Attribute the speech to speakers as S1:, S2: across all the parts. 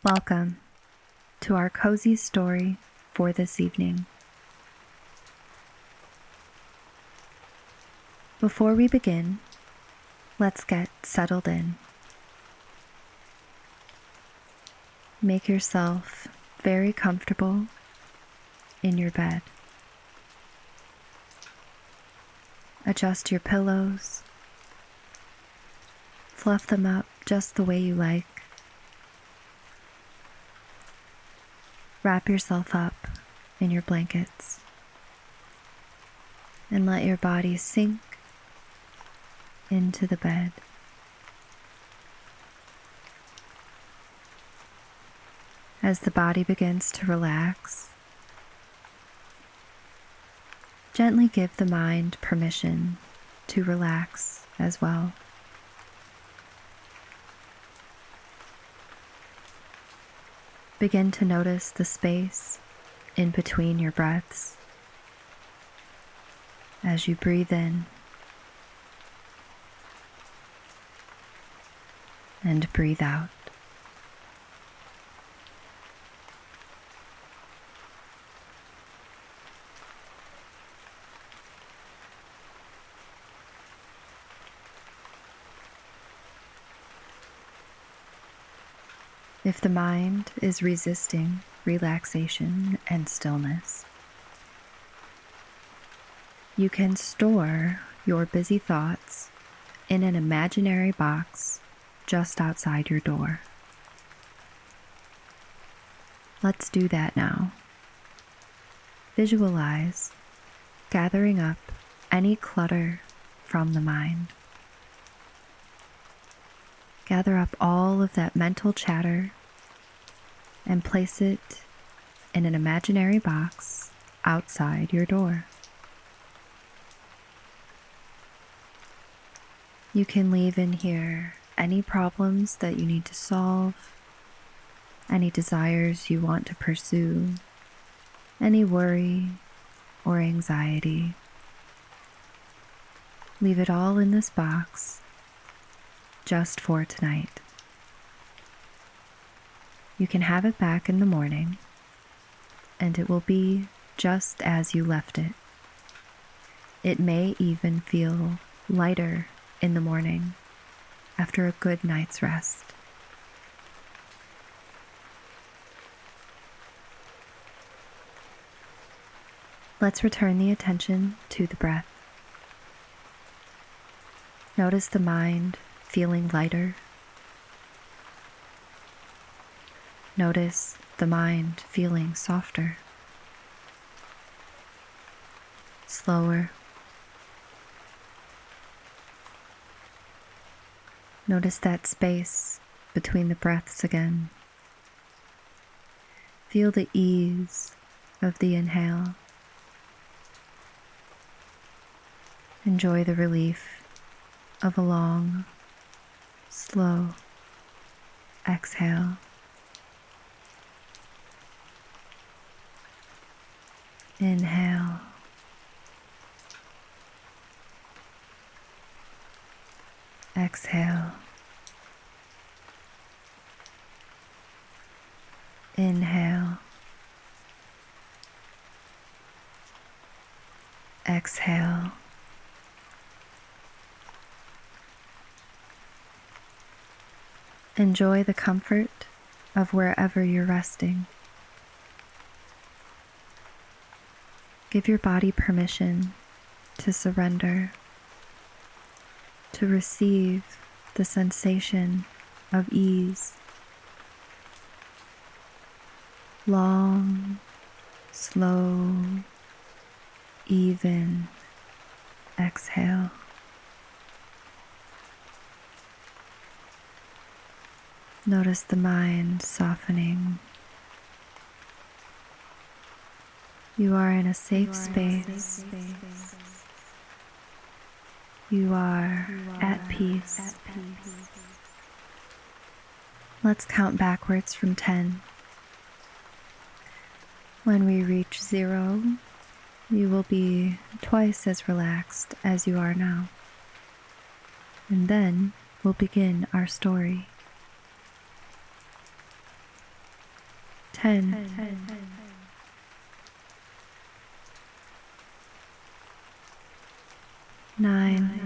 S1: Welcome to our cozy story for this evening. Before we begin, let's get settled in. Make yourself very comfortable in your bed. Adjust your pillows. Fluff them up just the way you like. Wrap yourself up in your blankets and let your body sink into the bed. As the body begins to relax, gently give the mind permission to relax as well. Begin to notice the space in between your breaths as you breathe in and breathe out. If the mind is resisting relaxation and stillness, you can store your busy thoughts in an imaginary box just outside your door. Let's do that now. Visualize gathering up any clutter from the mind. Gather up all of that mental chatter and place it in an imaginary box outside your door. You can leave in here any problems that you need to solve, any desires you want to pursue, any worry or anxiety. Leave it all in this box just for tonight. You can have it back in the morning, and it will be just as you left it. It may even feel lighter in the morning after a good night's rest. Let's return the attention to the breath. Notice the mind feeling lighter. Notice the mind feeling softer, slower. Notice that space between the breaths again. Feel the ease of the inhale. Enjoy the relief of a long, slow exhale. Inhale. Exhale. Inhale. Exhale. Enjoy the comfort of wherever you're resting. Give your body permission to surrender, to receive the sensation of ease. Long, slow, even exhale. Notice the mind softening. You are in a safe space. You are at peace. Let's count backwards from 10. When we reach 0, you will be twice as relaxed as you are now. And then we'll begin our story. 10, 9,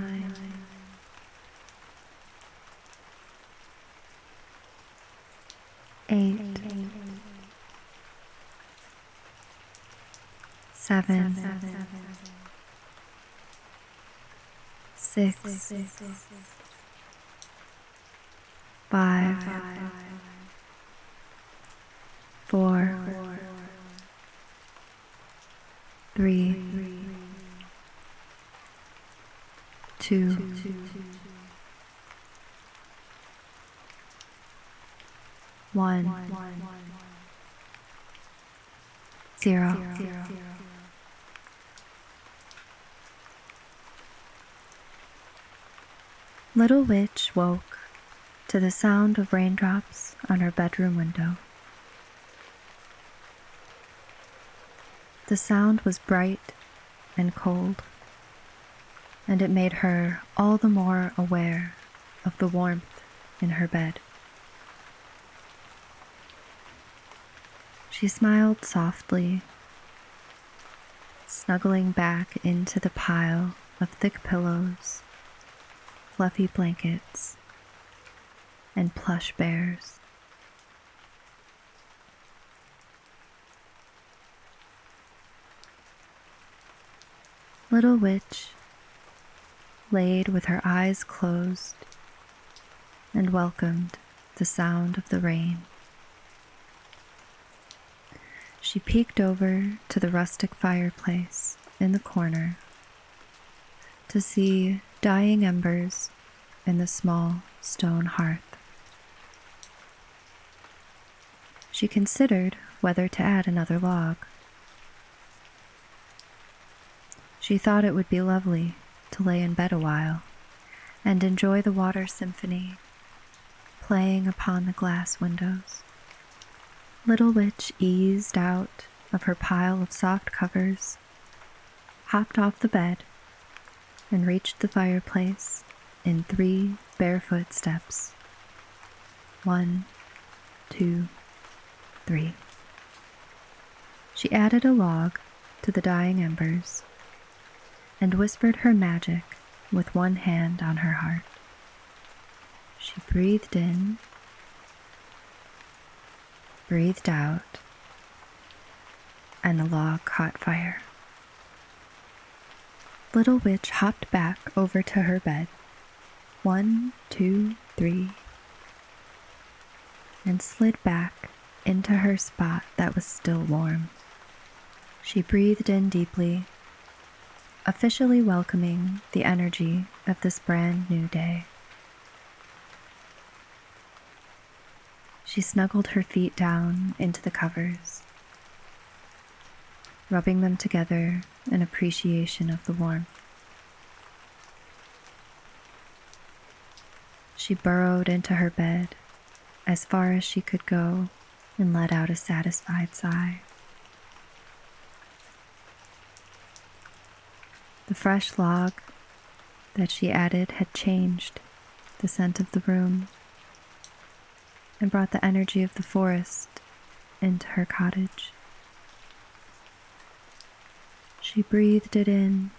S1: 8, 7, 6, 5, 4, 3, 2, 1, 0. Little Witch woke to the sound of raindrops on her bedroom window. The sound was bright and cold, and it made her all the more aware of the warmth in her bed. She smiled softly, snuggling back into the pile of thick pillows, fluffy blankets, and plush bears. Little Witch laid with her eyes closed and welcomed the sound of the rain. She peeked over to the rustic fireplace in the corner to see dying embers in the small stone hearth. She considered whether to add another log. She thought it would be lovely to lay in bed a while and enjoy the water symphony playing upon the glass windows. Little Witch eased out of her pile of soft covers, hopped off the bed, and reached the fireplace in 3 barefoot steps. 1, 2, 3. She added a log to the dying embers and whispered her magic with one hand on her heart. She breathed in, breathed out, and the log caught fire. Little Witch hopped back over to her bed, 1, 2, 3, and slid back into her spot that was still warm. She breathed in deeply, officially welcoming the energy of this brand new day. She snuggled her feet down into the covers, rubbing them together in appreciation of the warmth. She burrowed into her bed as far as she could go and let out a satisfied sigh. The fresh log that she added had changed the scent of the room and brought the energy of the forest into her cottage. She breathed it in,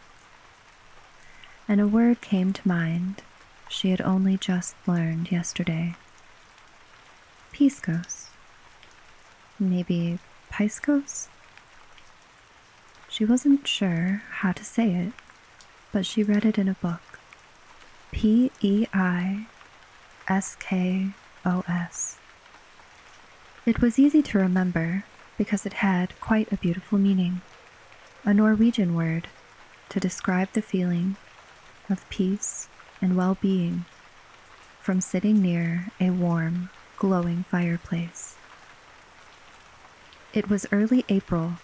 S1: and a word came to mind she had only just learned yesterday. Piscos. Maybe Piscos? She wasn't sure how to say it, but she read it in a book. P-E-I-S-K-O-S. It was easy to remember because it had quite a beautiful meaning, a Norwegian word to describe the feeling of peace and well-being from sitting near a warm, glowing fireplace. It was early April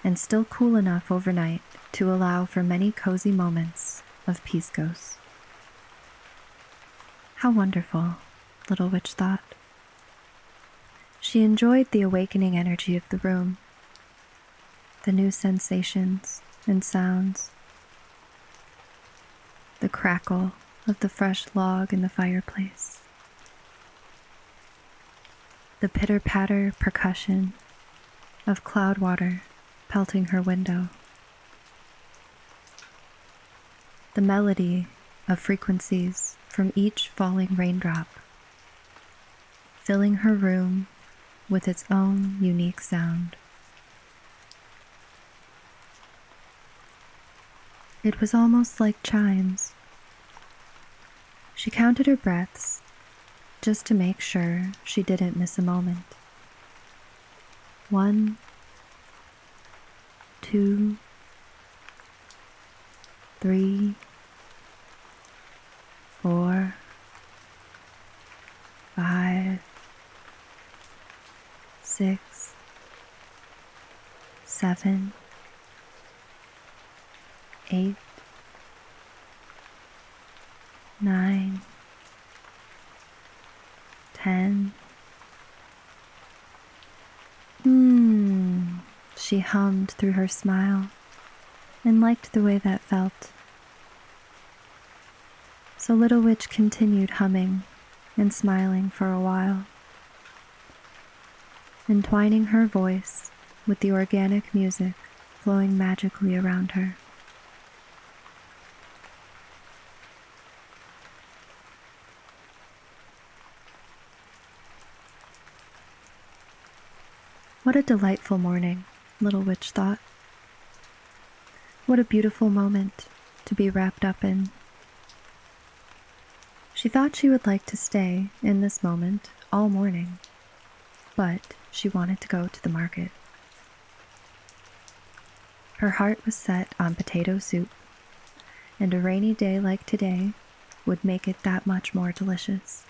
S1: and still cool enough overnight to allow for many cozy moments of Piscos. How wonderful, Little Witch thought. She enjoyed the awakening energy of the room, the new sensations and sounds, the crackle of the fresh log in the fireplace. the pitter-patter percussion of cloud water pelting her window, the melody of frequencies from each falling raindrop, filling her room with its own unique sound. It was almost like chimes. She counted her breaths just to make sure she didn't miss a moment. 1, 2, 3, 4, 5, 6, 7, 8, 9, 10. She hummed through her smile and liked the way that felt. So Little Witch continued humming and smiling for a while, entwining her voice with the organic music flowing magically around her. What a delightful morning, Little Witch thought. What a beautiful moment to be wrapped up in. She thought she would like to stay in this moment all morning, but she wanted to go to the market. Her heart was set on potato soup, and a rainy day like today would make it that much more delicious.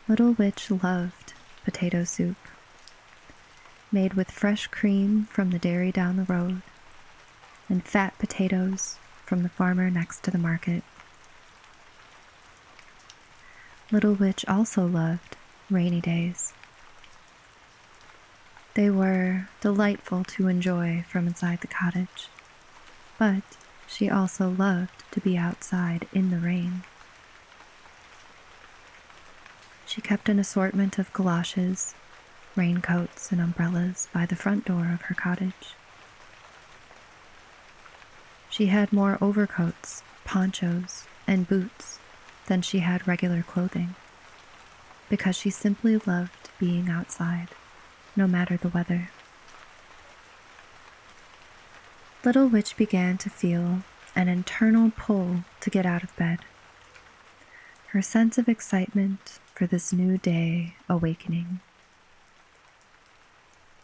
S1: Little Witch loved potato soup, made with fresh cream from the dairy down the road and fat potatoes from the farmer next to the market. Little Witch also loved rainy days. They were delightful to enjoy from inside the cottage, but she also loved to be outside in the rain. She kept an assortment of galoshes, raincoats, and umbrellas by the front door of her cottage. She had more overcoats, ponchos, and boots than she had regular clothing, because she simply loved being outside, no matter the weather. Little Witch began to feel an internal pull to get out of bed, her sense of excitement for this new day awakening.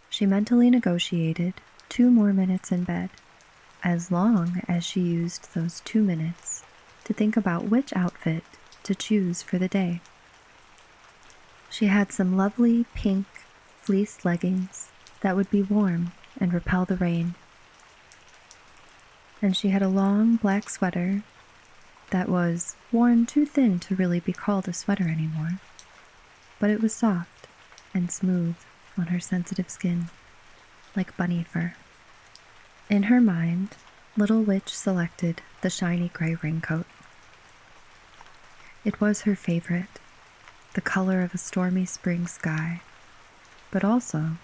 S1: She mentally negotiated 2 more minutes in bed, as long as she used those 2 minutes to think about which outfit to choose for the day. She had some lovely pink fleece leggings that would be warm and repel the rain. And she had a long black sweater that was worn too thin to really be called a sweater anymore, but it was soft and smooth on her sensitive skin, like bunny fur. In her mind, Little Witch selected the shiny gray raincoat. It was her favorite, the color of a stormy spring sky, but also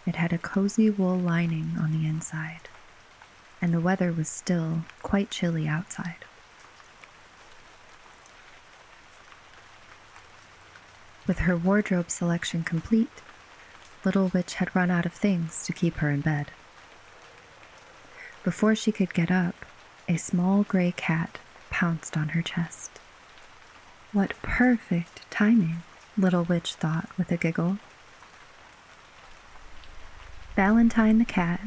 S1: it had a cozy wool lining on the inside, and the weather was still quite chilly outside. With her wardrobe selection complete, Little Witch had run out of things to keep her in bed. Before she could get up, a small gray cat pounced on her chest. What perfect timing, Little Witch thought with a giggle. Valentine the cat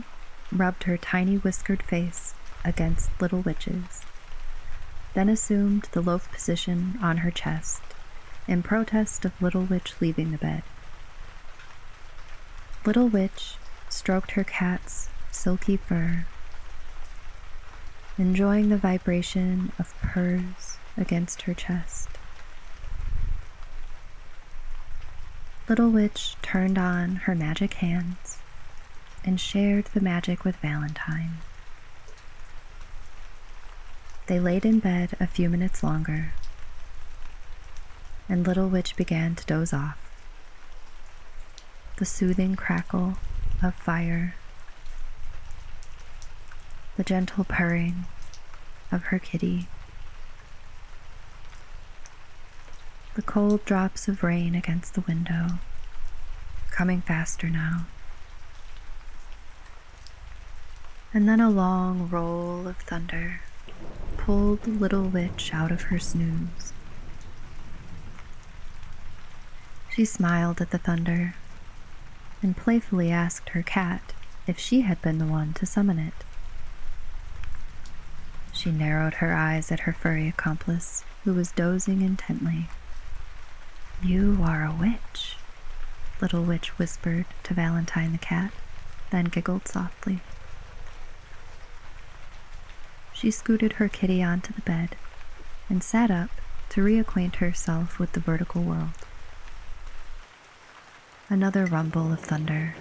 S1: rubbed her tiny whiskered face against Little Witch's, then assumed the loaf position on her chest in protest of Little Witch leaving the bed. Little Witch stroked her cat's silky fur, enjoying the vibration of purrs against her chest. Little Witch turned on her magic hands and shared the magic with Valentine. They laid in bed a few minutes longer. and Little Witch began to doze off. The soothing crackle of fire, the gentle purring of her kitty, the cold drops of rain against the window, coming faster now. And then a long roll of thunder pulled Little Witch out of her snooze. She smiled at the thunder and playfully asked her cat if she had been the one to summon it. She narrowed her eyes at her furry accomplice, who was dozing intently. "You are a witch," Little Witch whispered to Valentine the cat, then giggled softly. She scooted her kitty onto the bed and sat up to reacquaint herself with the vertical world. Another rumble of thunder.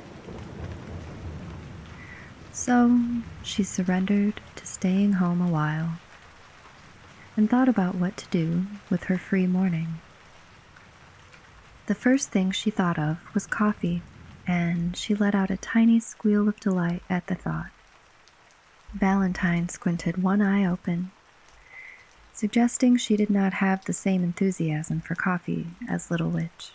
S1: So she surrendered to staying home a while and thought about what to do with her free morning. The first thing she thought of was coffee, and she let out a tiny squeal of delight at the thought. Valentine squinted one eye open, suggesting she did not have the same enthusiasm for coffee as Little Witch.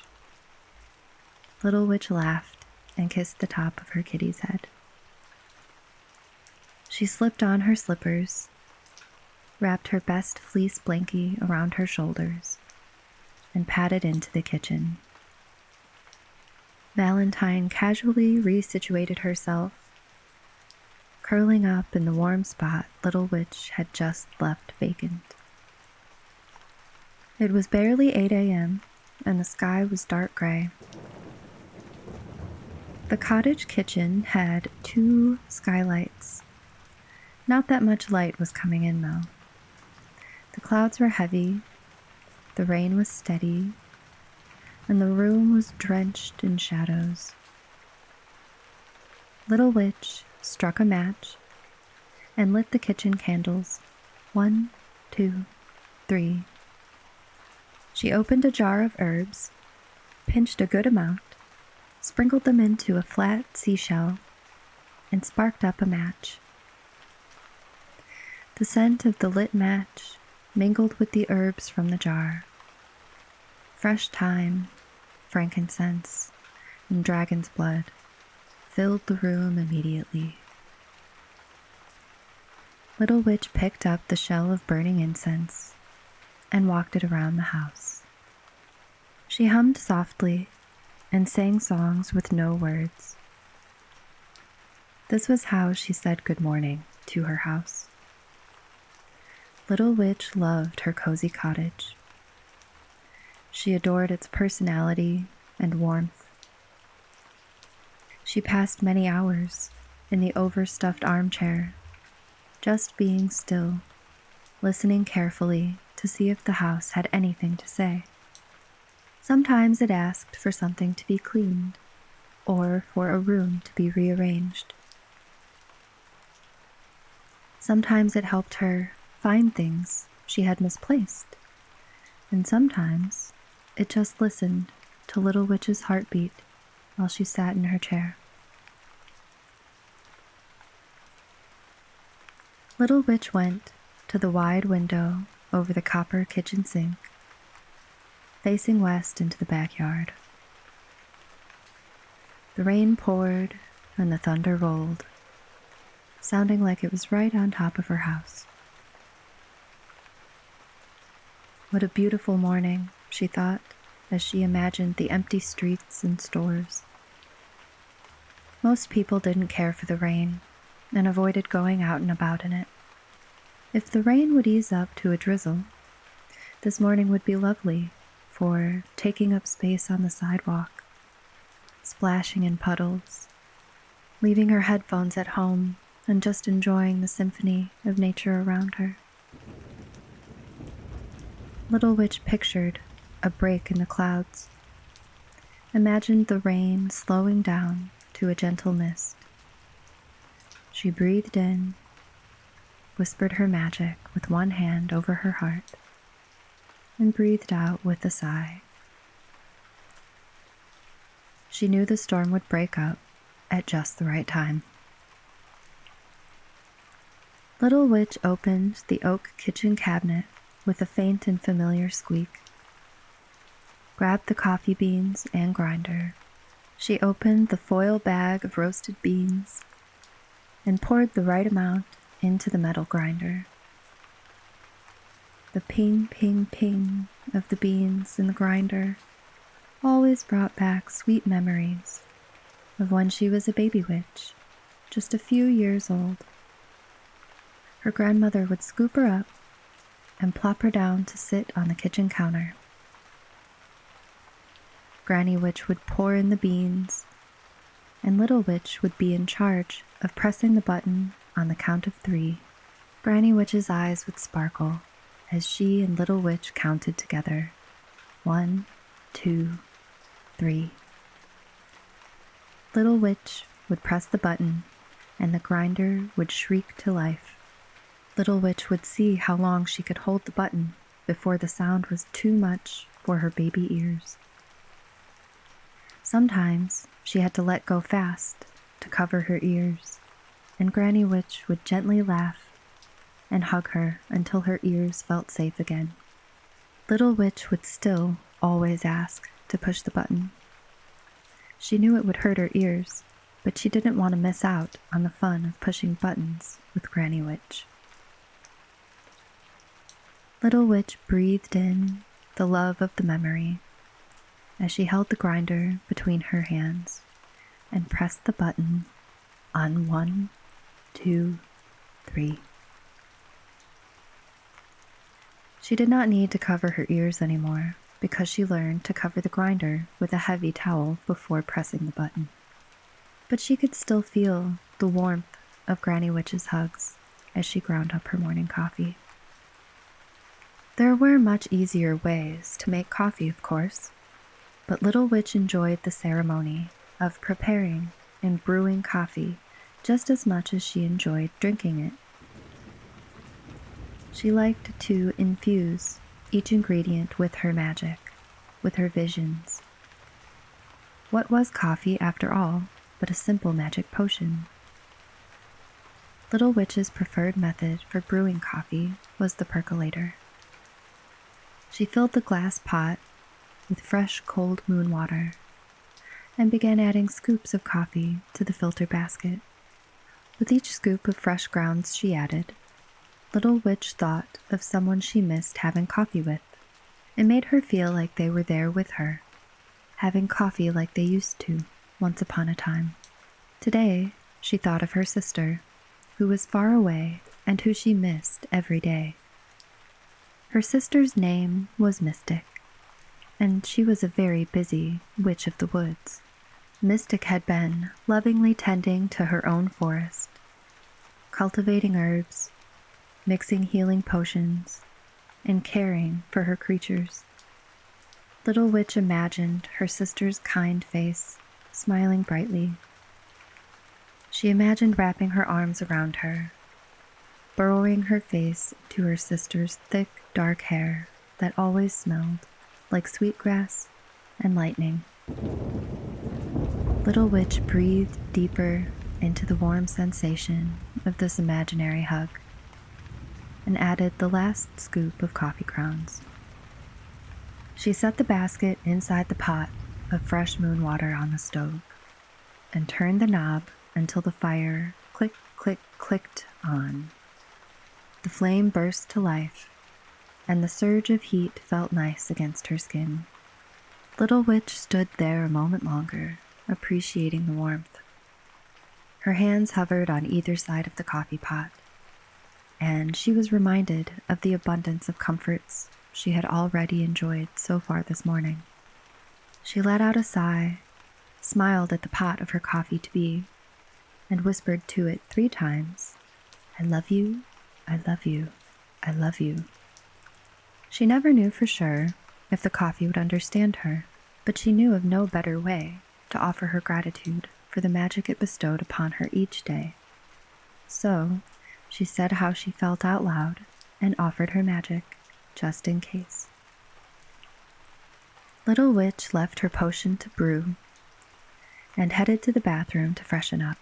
S1: Little Witch laughed and kissed the top of her kitty's head. She slipped on her slippers, wrapped her best fleece blankie around her shoulders, and padded into the kitchen. Valentine casually resituated herself, curling up in the warm spot Little Witch had just left vacant. It was barely 8 a.m., and the sky was dark gray. The cottage kitchen had 2 skylights. Not that much light was coming in, though. The clouds were heavy, the rain was steady, and the room was drenched in shadows. Little Witch struck a match and lit the kitchen candles. 1, 2, 3. She opened a jar of herbs, pinched a good amount, sprinkled them into a flat seashell, and sparked up a match. The scent of the lit match mingled with the herbs from the jar. Fresh thyme, frankincense, and dragon's blood filled the room immediately. Little Witch picked up the shell of burning incense and walked it around the house. She hummed softly and sang songs with no words. This was how she said good morning to her house. Little Witch loved her cozy cottage. She adored its personality and warmth. She passed many hours in the overstuffed armchair, just being still, listening carefully to see if the house had anything to say. Sometimes it asked for something to be cleaned, or for a room to be rearranged. Sometimes it helped her find things she had misplaced, and sometimes it just listened to Little Witch's heartbeat while she sat in her chair. Little Witch went to the wide window over the copper kitchen sink, facing west into the backyard. The rain poured and the thunder rolled, sounding like it was right on top of her house. What a beautiful morning, she thought, as she imagined the empty streets and stores. Most people didn't care for the rain and avoided going out and about in it. If the rain would ease up to a drizzle, this morning would be lovely for taking up space on the sidewalk, splashing in puddles, leaving her headphones at home and just enjoying the symphony of nature around her. Little Witch pictured a break in the clouds, imagined the rain slowing down to a gentle mist. She breathed in, whispered her magic with one hand over her heart, and breathed out with a sigh. She knew the storm would break up at just the right time. Little Witch opened the oak kitchen cabinet with a faint and familiar squeak, grabbed the coffee beans and grinder. She opened the foil bag of roasted beans and poured the right amount into the metal grinder. The ping, ping, ping of the beans in the grinder always brought back sweet memories of when she was a baby witch, just a few years old. Her grandmother would scoop her up and plop her down to sit on the kitchen counter. Granny Witch would pour in the beans, and Little Witch would be in charge of pressing the button on the count of 3. Granny Witch's eyes would sparkle as she and Little Witch counted together. 1, 2, 3. Little Witch would press the button, and the grinder would shriek to life. Little Witch would see how long she could hold the button before the sound was too much for her baby ears. Sometimes she had to let go fast to cover her ears, and Granny Witch would gently laugh and hug her until her ears felt safe again. Little Witch would still always ask to push the button. She knew it would hurt her ears, but she didn't want to miss out on the fun of pushing buttons with Granny Witch. Little Witch breathed in the love of the memory as she held the grinder between her hands and pressed the button on 1, 2, 3. She did not need to cover her ears anymore because she learned to cover the grinder with a heavy towel before pressing the button. But she could still feel the warmth of Granny Witch's hugs as she ground up her morning coffee. There were much easier ways to make coffee, of course, but Little Witch enjoyed the ceremony of preparing and brewing coffee just as much as she enjoyed drinking it. She liked to infuse each ingredient with her magic, with her visions. What was coffee, after all, but a simple magic potion? Little Witch's preferred method for brewing coffee was the percolator. She filled the glass pot with fresh cold moon water and began adding scoops of coffee to the filter basket. With each scoop of fresh grounds she added, Little Witch thought of someone she missed having coffee with. It made her feel like they were there with her, having coffee like they used to once upon a time. Today, she thought of her sister, who was far away and who she missed every day. Her sister's name was Mystic, and she was a very busy witch of the woods. Mystic had been lovingly tending to her own forest, cultivating herbs, mixing healing potions, and caring for her creatures. Little Witch imagined her sister's kind face, smiling brightly. She imagined wrapping her arms around her, burrowing her face into her sister's thick, dark hair that always smelled like sweetgrass and lightning. Little Witch breathed deeper into the warm sensation of this imaginary hug and added the last scoop of coffee grounds. She set the basket inside the pot of fresh moon water on the stove and turned the knob until the fire click, click, clicked on. The flame burst to life, and the surge of heat felt nice against her skin. Little Witch stood there a moment longer, appreciating the warmth. Her hands hovered on either side of the coffee pot, and she was reminded of the abundance of comforts she had already enjoyed so far this morning. She let out a sigh, smiled at the pot of her coffee to be, and whispered to it 3 times, "I love you, I love you, I love you." She never knew for sure if the coffee would understand her, but she knew of no better way to offer her gratitude for the magic it bestowed upon her each day. So, she said how she felt out loud and offered her magic, just in case. Little Witch left her potion to brew and headed to the bathroom to freshen up.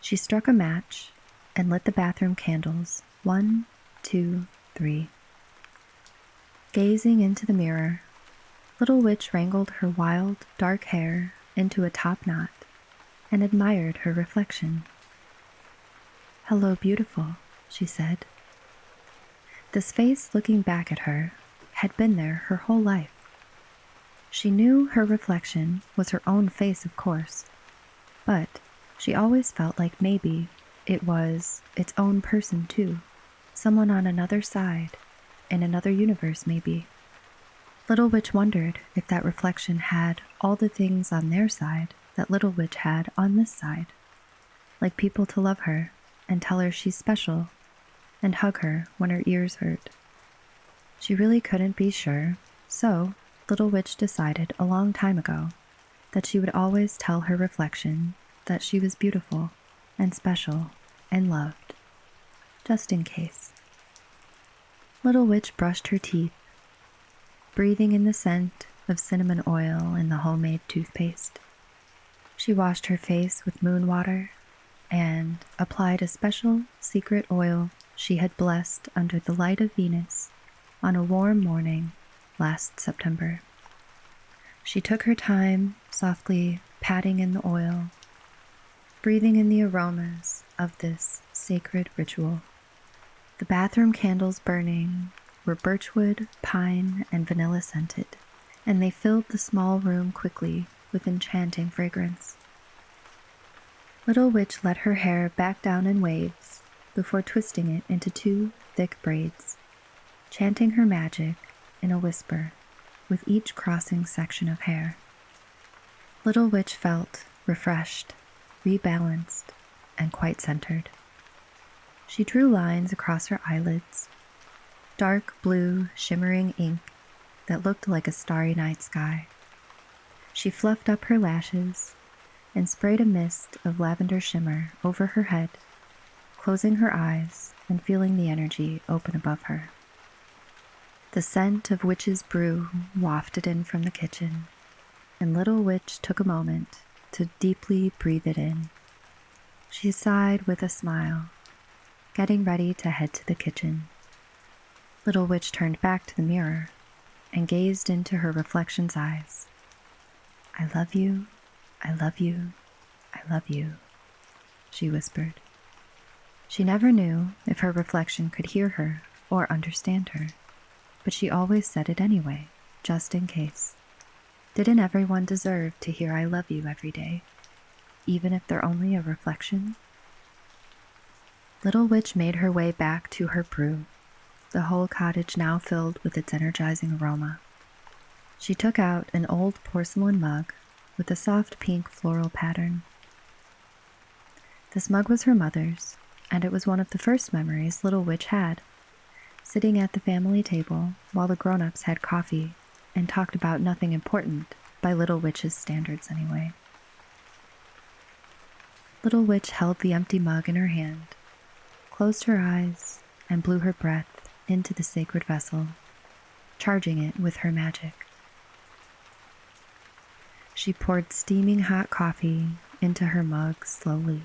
S1: She struck a match and lit the bathroom candles, 1, 2, 3. Gazing into the mirror, Little Witch wrangled her wild, dark hair into a top knot and admired her reflection. "Hello, beautiful," she said. This face looking back at her had been there her whole life. She knew her reflection was her own face, of course, but she always felt like maybe it was its own person too, someone on another side, in another universe maybe. Little Witch wondered if that reflection had all the things on their side that Little Witch had on this side, like people to love her and tell her she's special and hug her when her ears hurt. She really couldn't be sure, so Little Witch decided a long time ago that she would always tell her reflection that she was beautiful and special and loved, just in case. Little Witch brushed her teeth, breathing in the scent of cinnamon oil in the homemade toothpaste. She washed her face with moon water and applied a special secret oil she had blessed under the light of Venus on a warm morning last September. She took her time, softly patting in the oil, breathing in the aromas of this sacred ritual. The bathroom candles burning were birchwood, pine, and vanilla scented, and they filled the small room quickly with enchanting fragrance. Little Witch let her hair back down in waves before twisting it into 2 thick braids, chanting her magic in a whisper with each crossing section of hair. Little Witch felt refreshed, rebalanced, and quite centered. She drew lines across her eyelids, dark blue shimmering ink that looked like a starry night sky. She fluffed up her lashes and sprayed a mist of lavender shimmer over her head, closing her eyes and feeling the energy open above her. The scent of witch's brew wafted in from the kitchen, and Little Witch took a moment to deeply breathe it in. She sighed with a smile, getting ready to head to the kitchen. Little Witch turned back to the mirror and gazed into her reflection's eyes. "I love you, I love you, I love you," she whispered. She never knew if her reflection could hear her or understand her, but she always said it anyway, just in case. Didn't everyone deserve to hear "I love you" every day, even if they're only a reflection? Little Witch made her way back to her brew, the whole cottage now filled with its energizing aroma. She took out an old porcelain mug with a soft pink floral pattern. This mug was her mother's, and it was one of the first memories Little Witch had, sitting at the family table while the grown-ups had coffee and talked about nothing important, by Little Witch's standards anyway. Little Witch held the empty mug in her hand, closed her eyes, and blew her breath into the sacred vessel, charging it with her magic. She poured steaming hot coffee into her mug slowly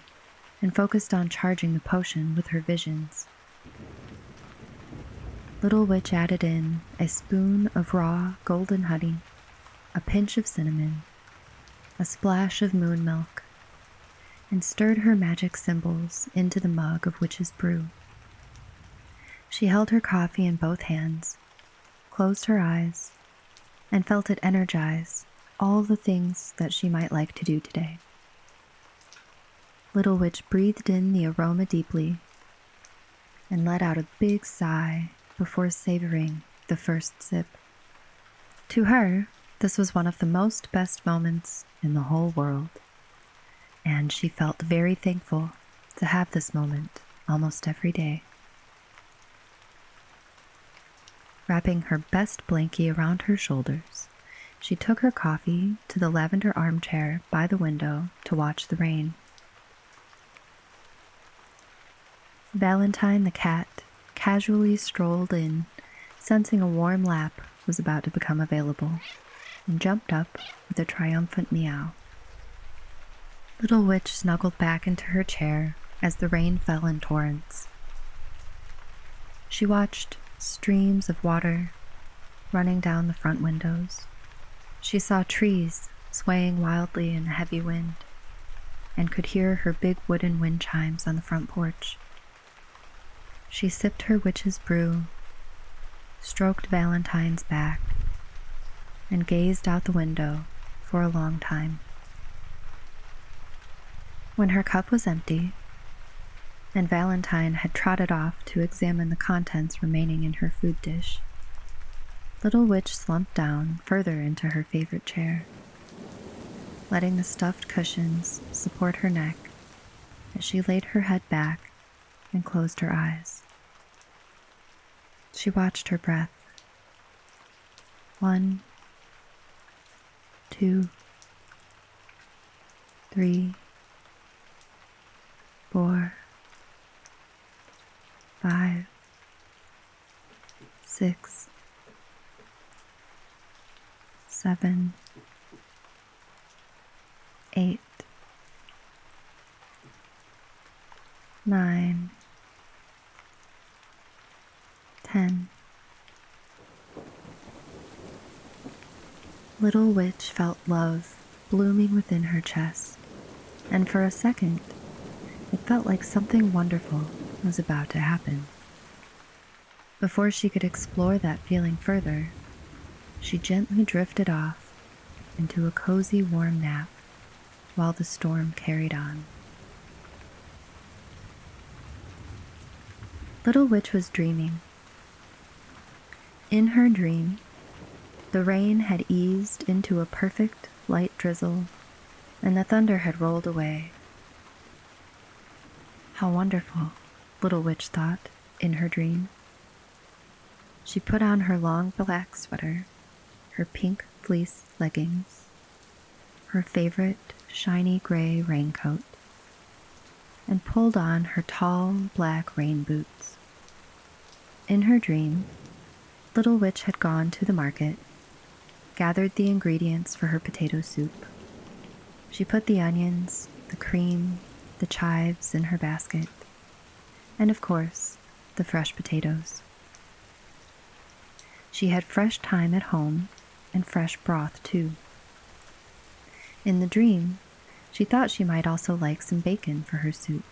S1: and focused on charging the potion with her visions. Little Witch added in a spoon of raw golden honey, a pinch of cinnamon, a splash of moon milk, and stirred her magic symbols into the mug of witch's brew. She held her coffee in both hands, closed her eyes, and felt it energize all the things that she might like to do today. Little Witch breathed in the aroma deeply and let out a big sigh before savoring the first sip. To her, this was one of the most best moments in the whole world, and she felt very thankful to have this moment almost every day. Wrapping her best blankie around her shoulders, she took her coffee to the lavender armchair by the window to watch the rain. Valentine the cat casually strolled in, sensing a warm lap was about to become available and jumped up with a triumphant meow. Little Witch snuggled back into her chair as the rain fell in torrents. She watched streams of water running down the front windows. She saw trees swaying wildly in the heavy wind and could hear her big wooden wind chimes on the front porch. She sipped her witch's brew, stroked Valentine's back, and gazed out the window for a long time. When her cup was empty, and Valentine had trotted off to examine the contents remaining in her food dish, Little Witch slumped down further into her favorite chair, letting the stuffed cushions support her neck as she laid her head back and closed her eyes. She watched her breath. 1, 2, 3, 4, 5, 6, 7, 8, 9, 10. Little Witch felt love blooming within her chest, and for a second, it felt like something wonderful was about to happen. Before she could explore that feeling further, she gently drifted off into a cozy, warm nap while the storm carried on. Little Witch was dreaming. In her dream, the rain had eased into a perfect light drizzle, and the thunder had rolled away. How wonderful, Little Witch thought in her dream. She put on her long black sweater, her pink fleece leggings, her favorite shiny gray raincoat, and pulled on her tall black rain boots. In her dream, Little Witch had gone to the market, gathered the ingredients for her potato soup. She put the onions, the cream, the chives in her basket, and of course, the fresh potatoes. She had fresh thyme at home and fresh broth too. In the dream, she thought she might also like some bacon for her soup.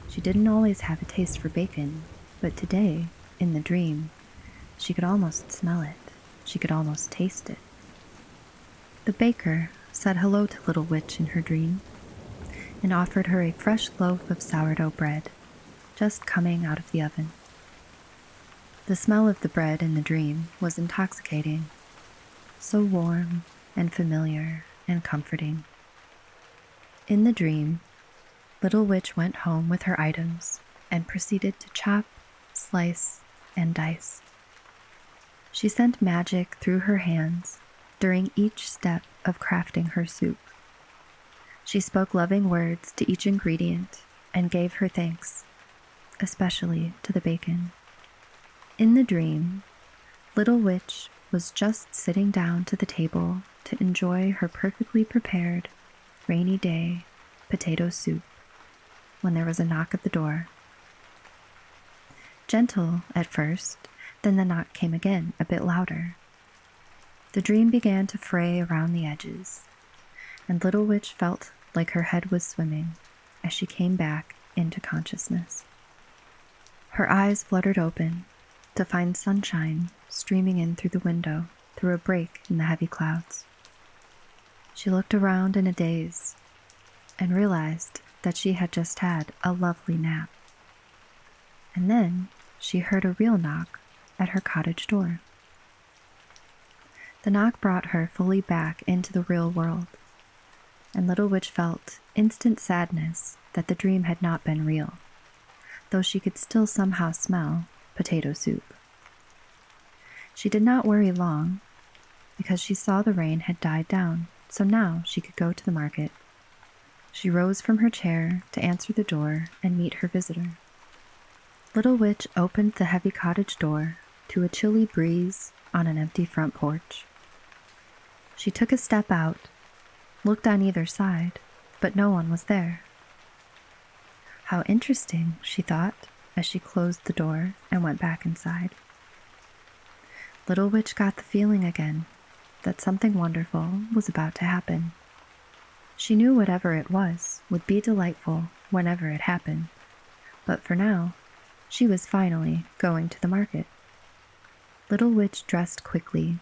S1: She didn't always have a taste for bacon, but today, in the dream, she could almost smell it. She could almost taste it. The baker said hello to Little Witch in her dream and offered her a fresh loaf of sourdough bread, just coming out of the oven. The smell of the bread in the dream was intoxicating, so warm and familiar and comforting. In the dream, Little Witch went home with her items and proceeded to chop, slice, and dice. She sent magic through her hands during each step of crafting her soup. She spoke loving words to each ingredient and gave her thanks, especially to the bacon. In the dream, Little Witch was just sitting down to the table to enjoy her perfectly prepared, rainy day potato soup when there was a knock at the door. Gentle at first, then the knock came again, a bit louder. The dream began to fray around the edges, and Little Witch felt like her head was swimming as she came back into consciousness. Her eyes fluttered open to find sunshine streaming in through the window through a break in the heavy clouds. She looked around in a daze and realized that she had just had a lovely nap. And then she heard a real knock at her cottage door. The knock brought her fully back into the real world, and Little Witch felt instant sadness that the dream had not been real, though she could still somehow smell potato soup. She did not worry long, because she saw the rain had died down, so now she could go to the market. She rose from her chair to answer the door and meet her visitor. Little Witch opened the heavy cottage door to a chilly breeze on an empty front porch. She took a step out, looked on either side, but no one was there. How interesting, she thought, as she closed the door and went back inside. Little Witch got the feeling again that something wonderful was about to happen. She knew whatever it was would be delightful whenever it happened, but for now, she was finally going to the market. Little Witch dressed quickly,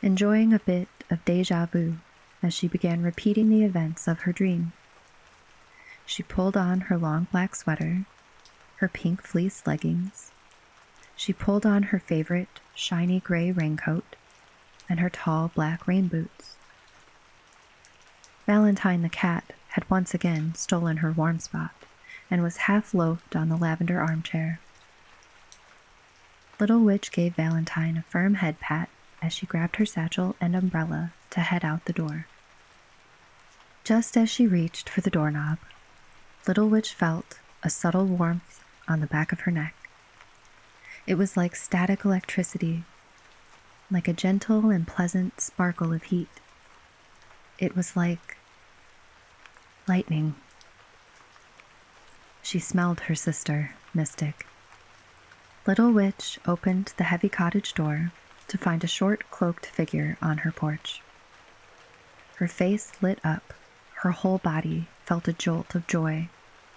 S1: enjoying a bit of déjà vu as she began repeating the events of her dream. She pulled on her long black sweater, her pink fleece leggings. She pulled on her favorite shiny gray raincoat and her tall black rain boots. Valentine the cat had once again stolen her warm spot and was half loafed on the lavender armchair. Little Witch gave Valentine a firm head pat as she grabbed her satchel and umbrella to head out the door. Just as she reached for the doorknob, Little Witch felt a subtle warmth on the back of her neck. It was like static electricity, like a gentle and pleasant sparkle of heat. It was like lightning. She smelled her sister, Mystic. Little Witch opened the heavy cottage door to find a short, cloaked figure on her porch. Her face lit up, her whole body felt a jolt of joy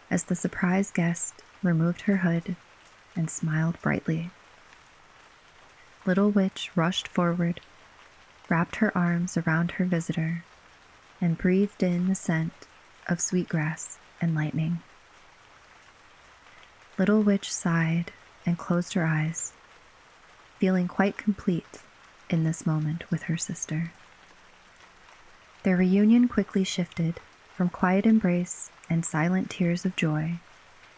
S1: as the surprise guest removed her hood and smiled brightly. Little Witch rushed forward, wrapped her arms around her visitor, and breathed in the scent of sweetgrass and lightning. Little Witch sighed and closed her eyes, feeling quite complete in this moment with her sister. Their reunion quickly shifted from quiet embrace and silent tears of joy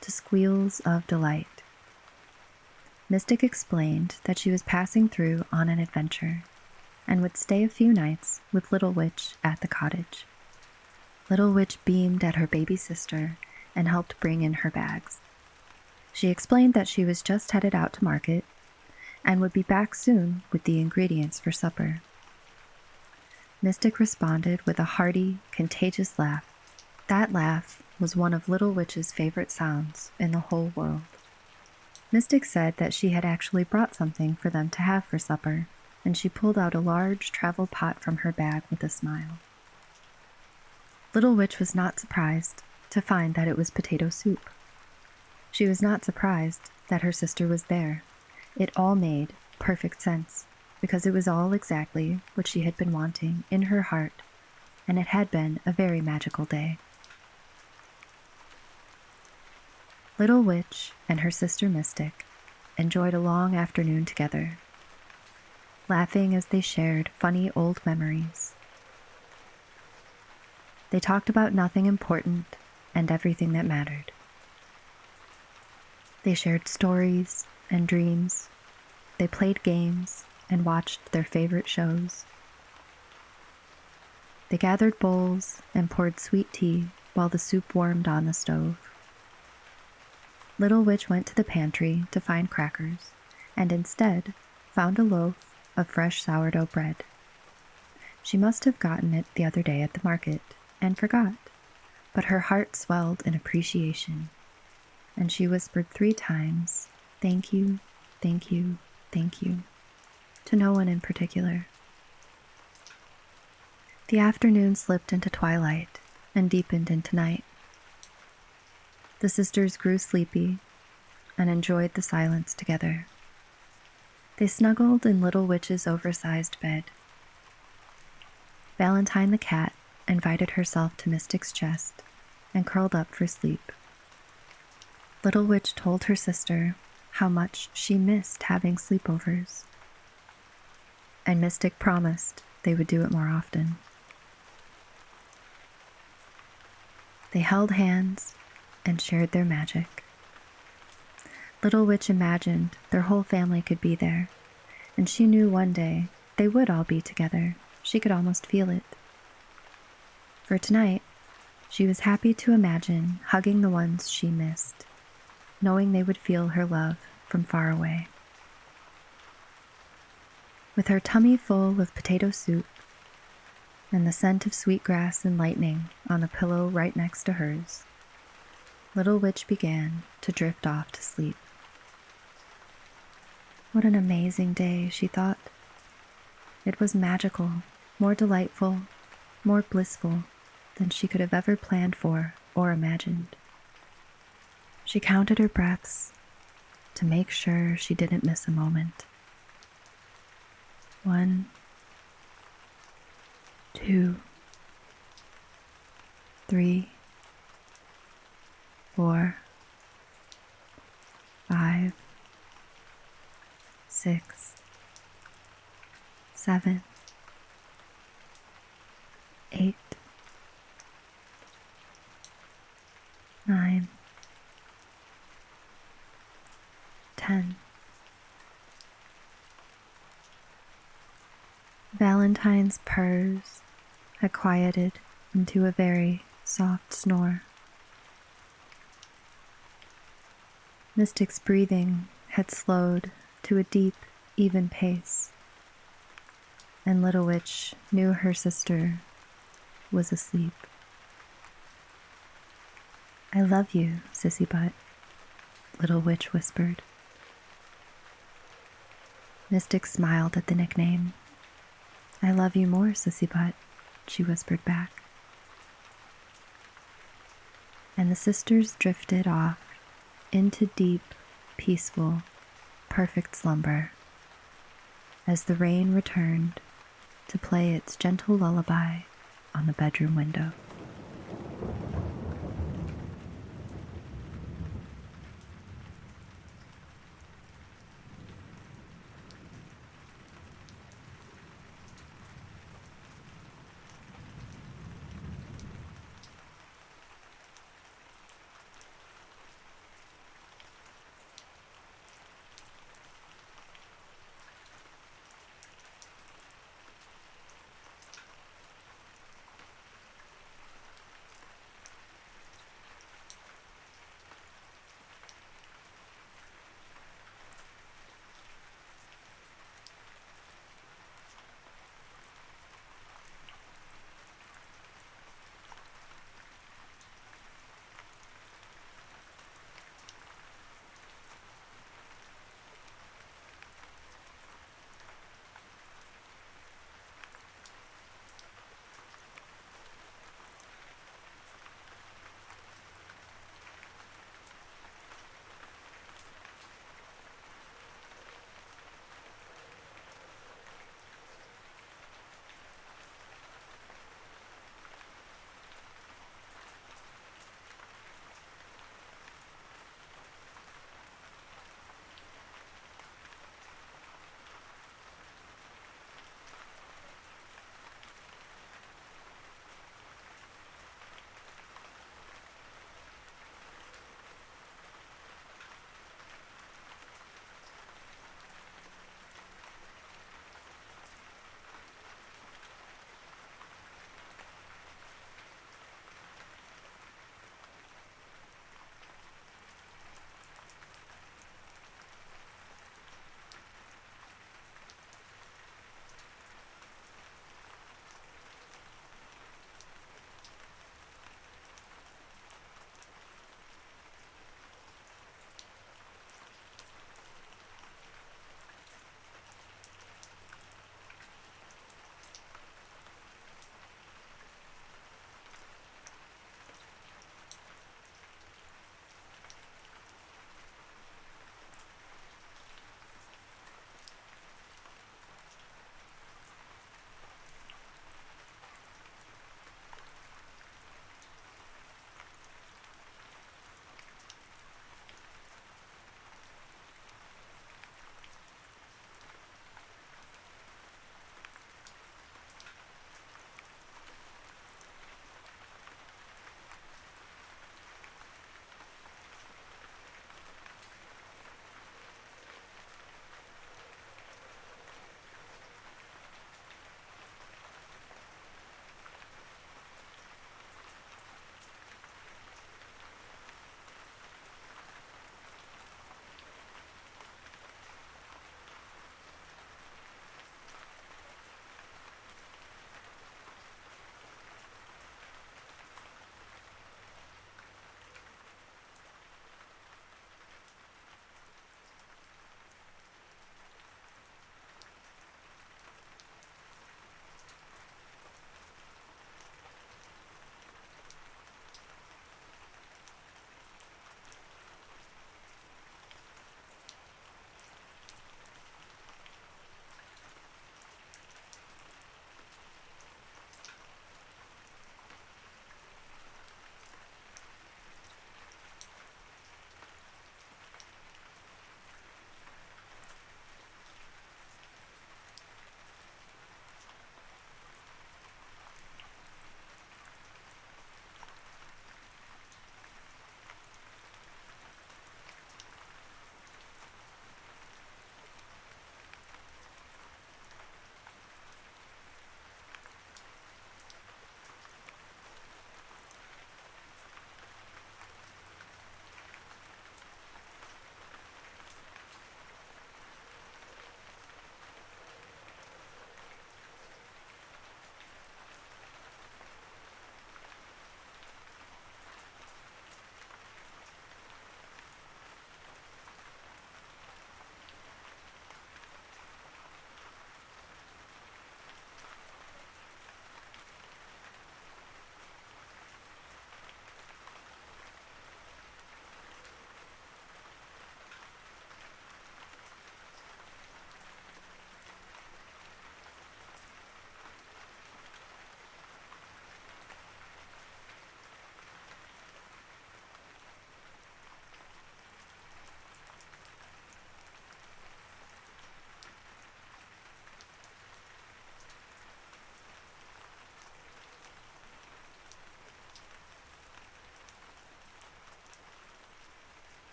S1: to squeals of delight. Mystic explained that she was passing through on an adventure and would stay a few nights with Little Witch at the cottage. Little Witch beamed at her baby sister and helped bring in her bags. She explained that she was just headed out to market and would be back soon with the ingredients for supper. Mystic responded with a hearty, contagious laugh. That laugh was one of Little Witch's favorite sounds in the whole world. Mystic said that she had actually brought something for them to have for supper, and she pulled out a large travel pot from her bag with a smile. Little Witch was not surprised to find that it was potato soup. She was not surprised that her sister was there. It all made perfect sense, because it was all exactly what she had been wanting in her heart, and it had been a very magical day. Little Witch and her sister Mystic enjoyed a long afternoon together, laughing as they shared funny old memories. They talked about nothing important and everything that mattered. They shared stories and dreams. They played games and watched their favorite shows. They gathered bowls and poured sweet tea while the soup warmed on the stove. Little Witch went to the pantry to find crackers and instead found a loaf of fresh sourdough bread. She must have gotten it the other day at the market and forgot, but her heart swelled in appreciation, and she whispered 3 times, "Thank you, thank you, thank you," to no one in particular. The afternoon slipped into twilight and deepened into night. The sisters grew sleepy and enjoyed the silence together. They snuggled in Little Witch's oversized bed. Valentine the cat invited herself to Mystic's chest and curled up for sleep. Little Witch told her sister how much she missed having sleepovers, and Mystic promised they would do it more often. They held hands and shared their magic. Little Witch imagined their whole family could be there, and she knew one day they would all be together. She could almost feel it. For tonight, she was happy to imagine hugging the ones she missed, knowing they would feel her love from far away. With her tummy full of potato soup and the scent of sweetgrass and lightning on the pillow right next to hers, Little Witch began to drift off to sleep. What an amazing day, she thought. It was magical, more delightful, more blissful than she could have ever planned for or imagined. She counted her breaths to make sure she didn't miss a moment. 1, 2, 3, 4, 5, 6, 7, 8, 9, 10. Valentine's purrs had quieted into a very soft snore. Mystic's breathing had slowed to a deep, even pace, and Little Witch knew her sister was asleep. "I love you, Sissy Butt," Little Witch whispered. Mystic smiled at the nickname. "I love you more, Sissy Butt," she whispered back. And the sisters drifted off into deep, peaceful, perfect slumber as the rain returned to play its gentle lullaby on the bedroom window.